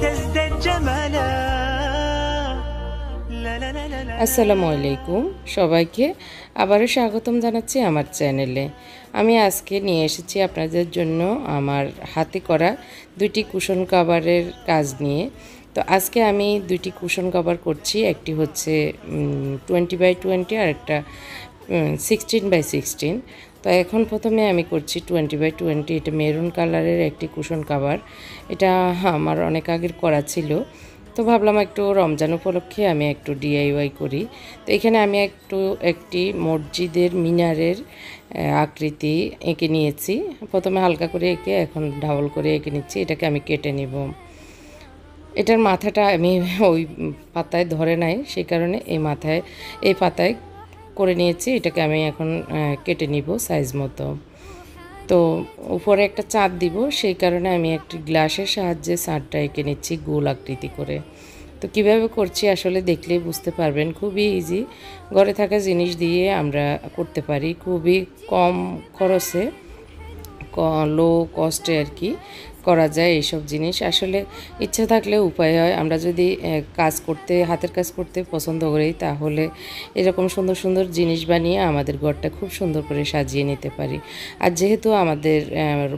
تزداد جمالا. আসসালামু আলাইকুম সবাইকে আবারও স্বাগতম জানাচ্ছি আমার চ্যানেলে। আমি আজকে নিয়ে এসেছি আপনাদের জন্য আমার হাতে করা দুটি কুশন কভারের কাজ নিয়ে। তো আজকে আমি দুটি কুশন কভার করছি, একটি হচ্ছে 20x20 আর একটা 16x16। তো এখন প্রথমে আমি করছি 20x20। এটা মেরুন কালারের একটি কুশন কভার। এটা আমার অনেক আগের করা ছিল, তো ভাবলাম একটু রমজান উপলক্ষে আমি একটু ডিআইওয়াই করি। তো এখানে আমি একটি মসজিদের মিনারের আকৃতি এঁকে নিয়েছি। প্রথমে হালকা করে এঁকে এখন ডাবল করে এঁকে নিচ্ছি। এটাকে আমি কেটে নেব। এটার মাথাটা আমি ওই পাতায় ধরে নাই, সেই কারণে এই পাতায় করে নিয়েছি। এটাকে আমি এখন কেটে নিব সাইজ মতো। তো উপরে একটা চাঁদ দিব, সেই কারণে আমি একটি গ্লাসের সাহায্যে চাঁদটা এঁকে নিচ্ছি গোল আকৃতি করে। তো কিভাবে করছি আসলে দেখলেই বুঝতে পারবেন। খুবই ইজি, ঘরে থাকা জিনিস দিয়ে আমরা করতে পারি, খুবই কম খরচে, লো কস্টে আর কি করা যায় এইসব জিনিস। আসলে ইচ্ছা থাকলে উপায় হয়। আমরা যদি হাতের কাজ করতে পছন্দ করি, তাহলে এরকম সুন্দর সুন্দর জিনিস বানিয়ে আমাদের ঘরটা খুব সুন্দর করে সাজিয়ে নিতে পারি। আর যেহেতু আমাদের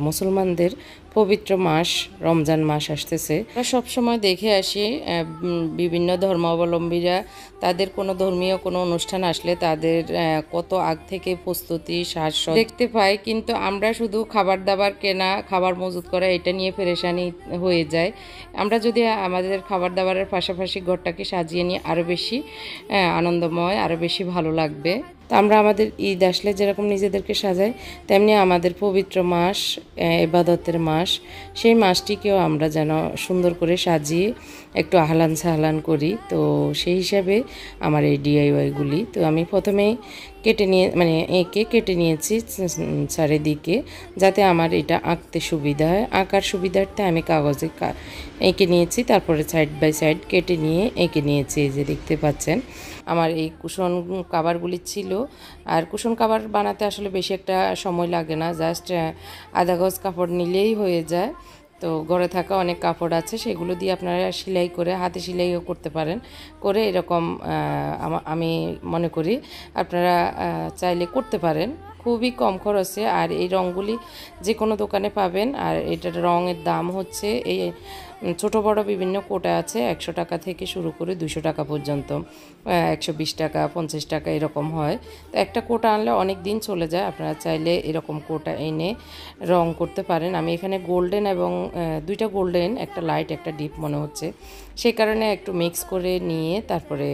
মুসলমানদের পবিত্র মাস রমজান মাস আসতেছে, আমরা সবসময় দেখে আসি বিভিন্ন ধর্মাবলম্বীরা তাদের কোনো ধর্মীয় কোনো অনুষ্ঠান আসলে তাদের কত আগ থেকে প্রস্তুতি সাজসজ্জা দেখতে পাই, কিন্তু আমরা শুধু খাবার দাবার কেনা, খাবার মজুত করা এটা নিয়ে পেরেশানি হয়ে যায়। আমরা যদি আমাদের খাবার দাবারের পাশাপাশি ঘরটাকে সাজিয়ে নিয়ে আরও বেশি আনন্দময়, আরও বেশি ভালো লাগবে। তো আমরা আমাদের ঈদ আসলে যেরকম নিজেদেরকে সাজাই, তেমনি আমাদের পবিত্র মাস, ইবাদতের মাস, সেই মাসটিকেও আমরা যেন সুন্দর করে সাজিয়ে একটু আহলান সাহলান করি। তো সেই হিসাবে আমার এই ডিআইওয়াইগুলি। তো আমি প্রথমেই কেটে নিয়েছি চারিদিকে, যাতে আমার এটা আঁকতে সুবিধা হয়। আঁকার সুবিধার্থে আমি কাগজে এঁকে নিয়েছি, তারপরে সাইড বাই সাইড কেটে নিয়ে এঁকে নিয়েছি। এই যে দেখতে পাচ্ছেন আমার এই কুশন কাভারগুলি ছিল। আর কুশন কাভার বানাতে আসলে বেশি একটা সময় লাগে না, জাস্ট আধা গজ কাপড় নিলেই হয়ে যায়। তো ঘরে থাকা অনেক কাপড় আছে, সেগুলো দিয়ে আপনারা সেলাই করে, হাতে সেলাইও করতে পারেন। করে এরকম আমি মনে করি আপনারা চাইলে করতে পারেন, খুবই কম খরচে। আর এই রঙগুলি যে কোনো দোকানে পাবেন। আর এটার রঙের দাম হচ্ছে, এই ছোট বড় বিভিন্ন কোটা আছে, 100 টাকা থেকে শুরু করে 200 টাকা পর্যন্ত, 120 টাকা 50 টাকা এরকম হয়। তো একটা কোটা আনলে অনেক দিন চলে যায়। আপনারা চাইলে এরকম কোটা এনে রং করতে পারেন। আমি এখানে গোল্ডেন এবং দুইটা গোল্ডেন, একটা লাইট একটা ডিপ মনে হচ্ছে, সেই কারণে একটু মিক্স করে নিয়ে তারপরে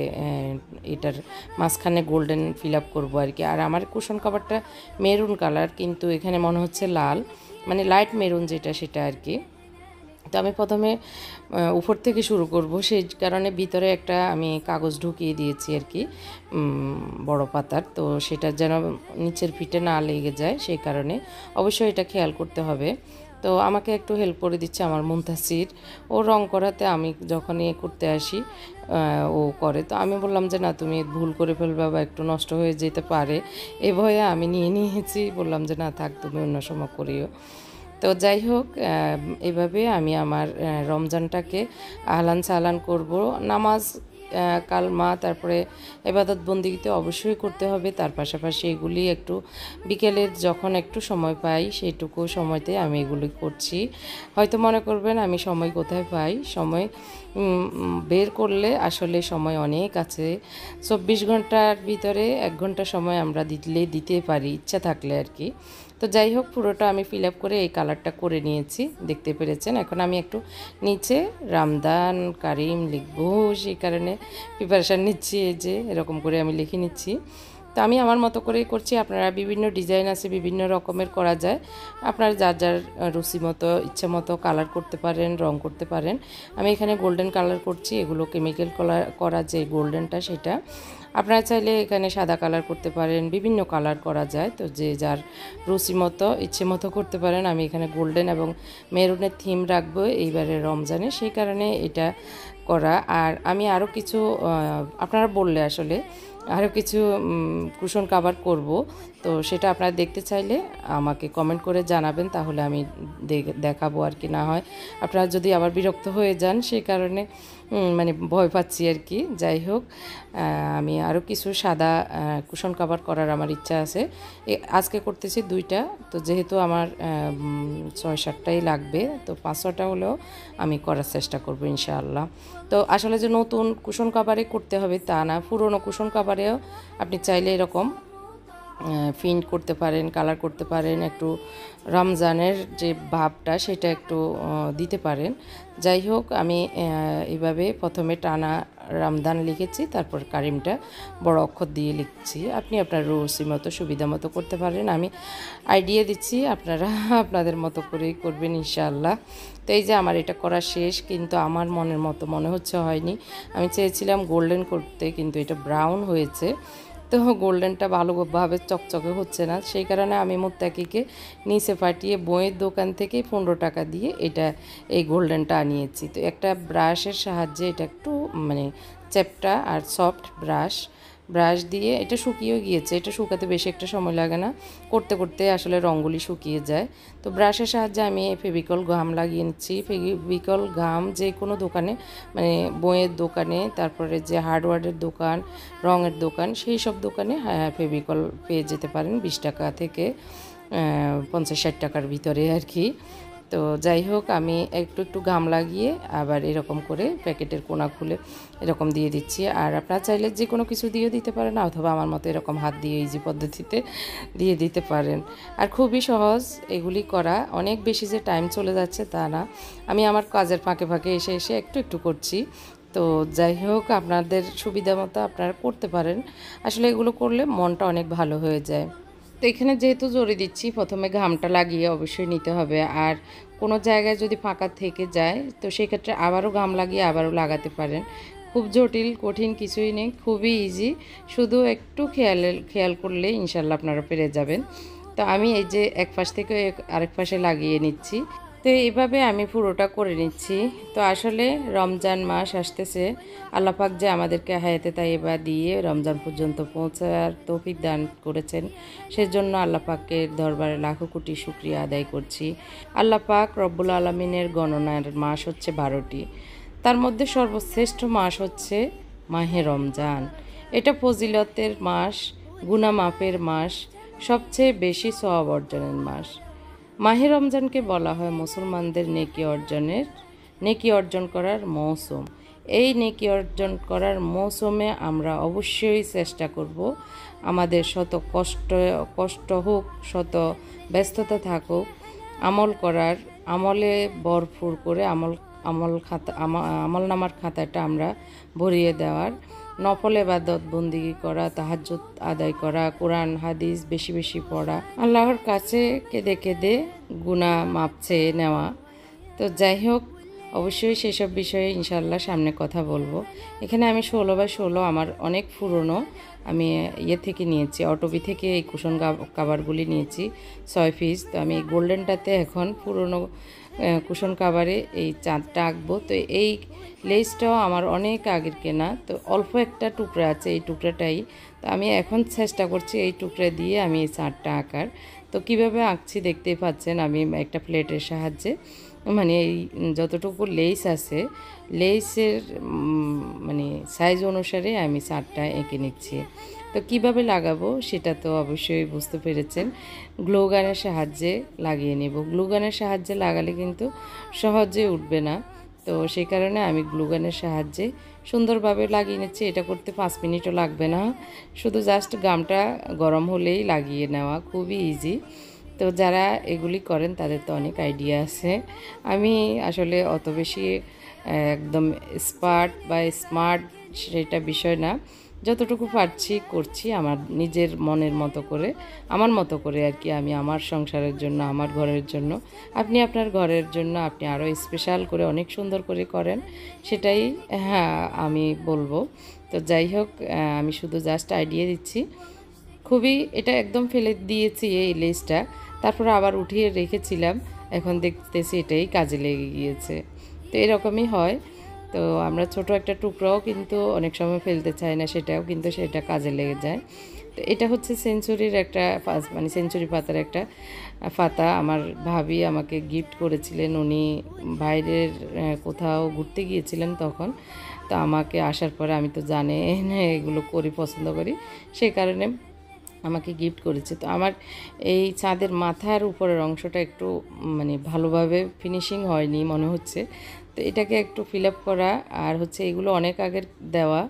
এটার মাঝখানে গোল্ডেন ফিল আপ করবো আর কি। আর আমার কুশন কাভারটা মেরুন কালার, কিন্তু এখানে মনে হচ্ছে লাল, মানে লাইট মেরুন যেটা সেটা আর কি। তো আমি প্রথমে উপর থেকে শুরু করব, সেই কারণে ভিতরে একটা আমি কাগজ ঢুকিয়ে দিয়েছি আর কি, বড় পাতার। তো সেটা যেন নিচের পিঠে না লেগে যায়, সেই কারণে অবশ্যই এটা খেয়াল করতে হবে। তো আমাকে একটু হেল্প করে দিচ্ছে আমার মুনতাসির। ও রং করাতে আমি যখনই করতে আসি ও করে। তো আমি বললাম যে না, তুমি ভুল করে ফেলবে বা একটু নষ্ট হয়ে যেতে পারে, এ ভয়ে আমি নিয়েছি। বললাম যে না থাক, তুমি অন্য সময় করিও। তো যাই হোক, এভাবে আমি আমার রমজানটাকে আহলান সাহলান করব। নামাজ কালমা, তারপরে ইবাদত বন্দিগিতে অবশ্যই করতে হবে। তার পাশাপাশি এগুলি একটু বিকেলের যখন একটু সময় পাই, সেইটুকু সময়তে আমি এগুলি করছি। হয়তো মনে করবেন আমি সময় কোথায় পাই, সময় বের করলে আসলে সময় অনেক আছে। 24 ঘন্টার ভিতরে 1 ঘন্টা সময় আমরা দিতে পারি, ইচ্ছা থাকলে আর কি। তো যাই হোক, পুরোটা আমি ফিল আপ করে এই কালারটা করে নিয়েছি, দেখতে পেরেছেন। এখন আমি একটু নিচে রামদান কারিম লিখবো, সেই কারণে প্রিপারেশান নিচ্ছি। এই যে এরকম করে আমি লিখে নিচ্ছি। তো আমি আমার মতো করেই করছি। আপনারা বিভিন্ন ডিজাইন আছে, বিভিন্ন রকমের করা যায়। আপনারা যার যার রুচি মতো, ইচ্ছা মতো কালার করতে পারেন, রং করতে পারেন। আমি এখানে গোল্ডেন কালার করছি। এগুলো কেমিক্যাল করা যে গোল্ডেনটা, সেটা আপনারা চাইলে এখানে সাদা কালার করতে পারেন, বিভিন্ন কালার করা যায়। তো যে যার রুচি মতো, ইচ্ছে মতো করতে পারেন। আমি এখানে গোল্ডেন এবং মেরুনের থিম রাখবো এইবারের রমজানে, সেই কারণে এটা করা। আর আমি আরও কিছু আপনারা বললে আসলে আরও কিছু কুশন কাভার করব। তো সেটা আপনারা দেখতে চাইলে আমাকে কমেন্ট করে জানাবেন, তাহলে আমি দেখাবো আর কি। না হয় আপনারা যদি আবার বিরক্ত হয়ে যান, সেই কারণে মানে ভয় পাচ্ছি আর কি। যাই হোক, আমি আরও কিছু সাদা কুশন কাভার করার আমার ইচ্ছা আছে। আজকে করতেছি 2টা, তো যেহেতু আমার 6-7টাই লাগবে, তো 5-6টা হলেও আমি করার চেষ্টা করব ইনশাআল্লাহ। তো আসলে যে নতুন কুশন কাভারে করতে হবে তা না, পুরনো কুশন কাভারেও আপনি চাইলে এরকম প্রিন্ট করতে পারেন, কালার করতে পারেন, একটু রমজানের যে ভাবটা সেটা একটু দিতে পারেন। যাই হোক, আমি এইভাবে প্রথমে টানা রমজান লিখেছি, তারপর কারিমটা বড় অক্ষর দিয়ে লিখছি। আপনি আপনার রুচি মতো সুবিধা মতো করতে পারেন, আমি আইডিয়া দিচ্ছি, আপনারা আপনাদের মতো করেই করবেন ইনশাআল্লাহ। তো এই যে আমার এটা করা শেষ, কিন্তু আমার মনের মতো মনে হচ্ছে হয়নি। আমি চেয়েছিলাম গোল্ডেন করতে, কিন্তু এটা ব্রাউন হয়েছে। তো গোল্ডেনটা ভালোভাবে চকচকে হচ্ছে না, সেই কারণে আমি মুত্তাকিকে নিচে পাঠিয়ে বইয়ের দোকান থেকে 15 টাকা দিয়ে এই গোল্ডেনটা আনিয়েছি। তো একটা ব্রাশের সাহায্যে এটা একটু মানে চ্যাপটা আর সফট ব্রাশ দিয়ে এটা শুকিয়েও গিয়েছে। এটা শুকাতে বেশি একটা সময় লাগে না, করতে করতে আসলে রঙগুলি শুকিয়ে যায়। তো ব্রাশের সাহায্যে আমি ফেভিকল গাম লাগিয়ে নিচ্ছি। ফেভিকল গাম যে কোনো দোকানে, মানে বইয়ের দোকানে, তারপরে যে হার্ডওয়্যারের দোকান, রঙের দোকান, সেই সব দোকানে ফেভিকল পেয়ে যেতে পারেন 20 টাকা থেকে 50-60 টাকার ভিতরে আর কি। তো যাই হোক, আমি একটু গাম লাগিয়ে আবার এরকম করে প্যাকেটের কোনা খুলে এরকম দিয়ে দিচ্ছি। আর আপনারা চাইলে যে কোনো কিছু দিয়ে দিতে পারেন, অথবা আমার মতো এরকম হাত দিয়ে ইজি পদ্ধতিতে দিয়ে দিতে পারেন। আর খুবই সহজ এগুলি করা, অনেক বেশি যে টাইম চলে যাচ্ছে তা না। আমি আমার কাজের ফাঁকে ফাঁকে এসে একটু করছি। তো যাই হোক, আপনাদের সুবিধা মতো আপনারা করতে পারেন। আসলে এগুলো করলে মনটা অনেক ভালো হয়ে যায়। তো এখানে যেহেতু জড়ি দিচ্ছি, প্রথমে ঘামটা লাগিয়ে অবশ্যই নিতে হবে। আর কোনো জায়গায় যদি ফাঁকা থেকে যায়, তো সেক্ষেত্রে আবারও ঘাম লাগিয়ে আবারও লাগাতে পারেন। খুব জটিল কঠিন কিছুই নেই, খুবই ইজি। শুধু একটু খেয়াল করলে ইনশাল্লাহ আপনারা পেরে যাবেন। তো আমি এই যে এক পাশ থেকে আরেক পাশে লাগিয়ে নিচ্ছি। তো এইভাবে আমি পুরোটা করে নিচ্ছি। তো আসলে রমজান মাস আসতেছে, আল্লাহ পাক যে আমাদেরকে হায়াতে তাইয়্যিবা দিয়ে রমজান পর্যন্ত পৌঁছার তৌফিক দান করেছেন, সেজন্য আল্লাহ পাকের দরবারে লাখো কোটি শুকরিয়া আদায় করছি। আল্লাহ পাক রব্বুল আলামিনের গণনার মাস হচ্ছে 12টি, তার মধ্যে সর্বশ্রেষ্ঠ মাস হচ্ছে মাহে রমজান। এটা ফজিলতের মাস, গুনাহ মাফের মাস, সবচেয়ে বেশি সওয়াব অর্জনের মাস। মাহে রমজানকে বলা হয় মুসলমানদের নেকি অর্জন করার মৌসুম। এই নেকি অর্জন করার মৌসুমে আমরা অবশ্যই চেষ্টা করব, আমাদের শত কষ্ট হোক, শত ব্যস্ততা থাকুক, আমলে ভরপুর করে আমল নামার খাতাটা আমরা ভরিয়ে দেওয়ার, নফল ইবাদত বন্দেগী করা, তাহাজ্জুদ আদায় করা, কোরআন হাদিস বেশি বেশি পড়া, আল্লাহর কাছে কেঁদে কেঁদে গুনাহ মাপ চেয়ে নেওয়া। তো যাই হোক, অবশ্যই সেসব বিষয়ে ইনশাআল্লাহ সামনে কথা বলবো। এখানে আমি 16x16 আমার অনেক পুরনো, আমি থেকে নিয়েছি, অটোবি থেকে এই কুশন কাভারগুলি নিয়েছি 6 পিস। তো আমি গোল্ডেনটাতে এখন পুরনো কুশন কাভারে এই চাঁদটা আঁকবো। তো এই লেসটাও আমার অনেক আগের কেনা, তো অল্প একটা টুকরা আছে, এই টুকরাটাই। তো আমি এখন চেষ্টা করছি এই টুকরা দিয়ে আমি এই চাঁদটা আঁকার। তো কিভাবে আঁকছি দেখতেই পাচ্ছেন, আমি একটা প্লেটের সাহায্যে, মানে এই যতটুকু লেস আছে, লেসের মানে সাইজ অনুসারে আমি চাঁদটা এঁকে নিচ্ছি। তো কিভাবে লাগাবো সেটা তো অবশ্যই বুঝতে পেরেছেন, গ্লু গানের সাহায্যে লাগিয়ে নেব। গ্লু গানের সাহায্যে লাগালে কিন্তু সহজে উঠবে না, তো সেই কারণে আমি গ্লু গানের সাহায্যে সুন্দরভাবে লাগিয়ে নিচ্ছি। এটা করতে 5 মিনিটও লাগবে না, শুধু জাস্ট গামটা গরম হলেই লাগিয়ে নেওয়া, খুবই ইজি। তো যারা এগুলি করেন তাদের তো অনেক আইডিয়া আছে। আমি আসলে অত বেশি একদম স্মার্ট সেটা বিষয় না, যতটুকু পারছি করছি আমার নিজের মনের মতো করে, আমার মতো করে আর কি। আমি আমার সংসারের জন্য, আমার ঘরের জন্য, আপনি আপনার ঘরের জন্য আপনি আরও স্পেশাল করে অনেক সুন্দর করে করেন, সেটাই হ্যাঁ আমি বলবো। তো যাই হোক, আমি শুধু জাস্ট আইডিয়া দিচ্ছি। খুবই এটা একদম ফেলে দিয়েছি এই লেসটা, তারপর আবার উঠিয়ে রেখেছিলাম, এখন দেখতেছি এটাই কাজে লেগে গিয়েছে। তো এরকমই হয়। তো আমরা ছোট একটা টুকরাও কিন্তু অনেক সময় ফেলতে চাই না, সেটা কাজে লেগে যায়। তো এটা হচ্ছে সেঞ্চুরির একটা মানে সেঞ্চুরি পাতার একটা পাতা। আমার ভাবি আমাকে গিফট করেছিলেন, উনি বাইরের কোথাও ঘুরতে গিয়েছিলেন তখন। তো আমাকে আসার পরে, আমি তো জানি এগুলো পছন্দ করি, সেই কারণে আমাকে গিফট করেছে। তো আমার এই ছাদের মাথার উপরের অংশটা একটু মানে ভালোভাবে ফিনিশিং হয়নি মনে হচ্ছে, তো এটাকে একটু ফিল আপ করা। আর হচ্ছে এগুলো অনেক আগের দেওয়া,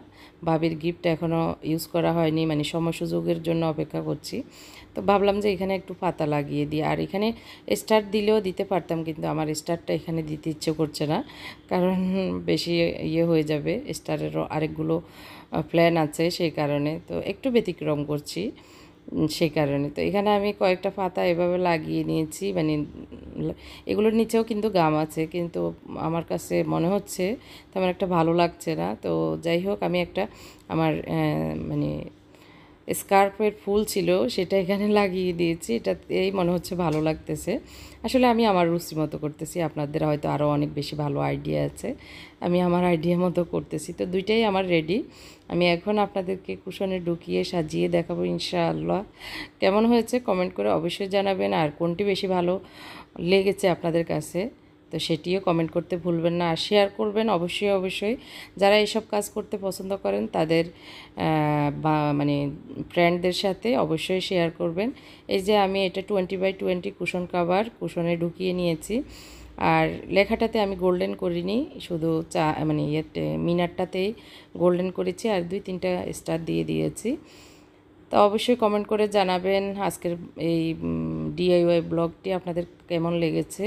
ভাবির গিফট এখনও ইউজ করা হয়নি, মানে সময় সুযোগের জন্য অপেক্ষা করছি। তো ভাবলাম যে এখানে একটু পাতা লাগিয়ে দিই। আর এখানে স্টার দিলেও দিতে পারতাম, কিন্তু আমার স্টারটা এখানে দিতে ইচ্ছে করছে না, কারণ বেশি হয়ে যাবে। স্টারেরও আরেকগুলো প্ল্যান আছে, সেই কারণে তো একটু ব্যতিক্রম করছি সেই কারণে। তো এখানে আমি কয়েকটা পাতা এভাবে লাগিয়ে নিয়েছি, মানে এগুলোর নিচেও কিন্তু গাম আছে, কিন্তু আমার কাছে মনে হচ্ছে তেমন একটা ভালো লাগছে না। তো যাই হোক, আমি একটা আমার মানে স্কার্ফের ফুল ছিল, সেটা এখানে লাগিয়ে দিয়েছি। এটাতেই মনে হচ্ছে ভালো লাগতেছে। আসলে আমি আমার রুচি মতো করতেছি, আপনাদের হয়তো আরও অনেক বেশি ভালো আইডিয়া আছে, আমি আমার আইডিয়া মতো করতেছি। তো দুইটাই আমার রেডি। আমি এখন আপনাদেরকে কুশনে ঢুকিয়ে সাজিয়ে দেখাবো ইনশাআল্লাহ। কেমন হয়েছে কমেন্ট করে অবশ্যই জানাবেন, আর কোনটি বেশি ভালো লেগেছে আপনাদের কাছে তো সেটিও কমেন্ট করতে ভুলবেন না, আর শেয়ার করবেন অবশ্যই। যারা এইসব কাজ করতে পছন্দ করেন তাদের মানে ফ্রেন্ডদের সাথে অবশ্যই শেয়ার করবেন। এই যে আমি এটা 20x20 কুশন কাভার কুশনে ঢুকিয়ে নিয়েছি, আর লেখাটাতে আমি গোল্ডেন করিনি, শুধু মানে মিনারটাতেই গোল্ডেন করেছি, আর 2-3টা স্টার দিয়ে দিয়েছি। তো অবশ্যই কমেন্ট করে জানাবেন আজকের এই DIY ব্লগটি আপনাদের কেমন লেগেছে।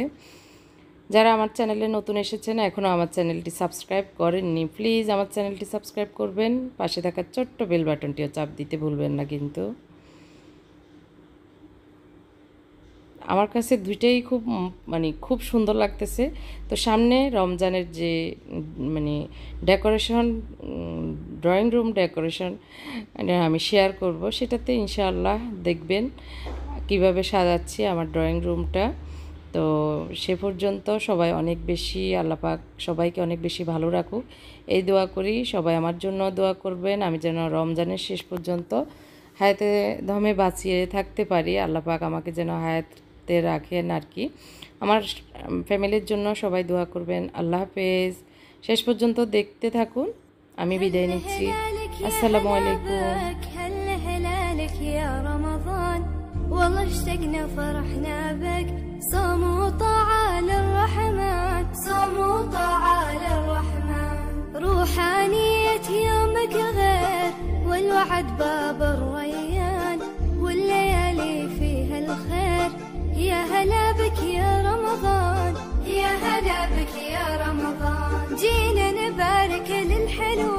যারা আমার চ্যানেলে নতুন এসেছেন, এখনও আমার চ্যানেলটি সাবস্ক্রাইব করেননি, প্লিজ আমার চ্যানেলটি সাবস্ক্রাইব করবেন, পাশে থাকা ছোট্ট বেল বাটনটিও চাপ দিতে ভুলবেন না কিন্তু। আমার কাছে দুইটাই খুব সুন্দর লাগতেছে। তো সামনে রমজানের যে মানে ডেকোরেশন, ড্রয়িং রুম ডেকোরেশন আমি শেয়ার করব, সেটাতে ইনশাআল্লাহ দেখবেন কিভাবে সাজাচ্ছি আমার ড্রয়িং রুমটা। তো সে পর্যন্ত সবাই অনেক বেশি, আল্লাহ পাক সবাইকে অনেক বেশি ভালো রাখুক, এই দোয়া করি। সবাই আমার জন্য দোয়া করবেন, আমি যেন রমজানের শেষ পর্যন্ত হায়াতে দমে বাঁচিয়ে থাকতে পারি। আল্লাহ পাক আমাকে যেন হায়াতে রাখেন আর কি। আমার ফ্যামিলির জন্য সবাই দোয়া করবেন। আল্লাহ হাফেজ। শেষ পর্যন্ত দেখতে থাকুন, আমি বিদায় নিচ্ছি। আসসালামু আলাইকুম। والله اشتقنا فرحنا بك، صوم وطاعة للرحمن، صوم وطاعة للرحمن، روحانية يومك غير، والوعد باب الريان، والليالي فيها الخير. يا هلا بك يا رمضان، يا هلا بك يا رمضان، جينا نبارك للحلو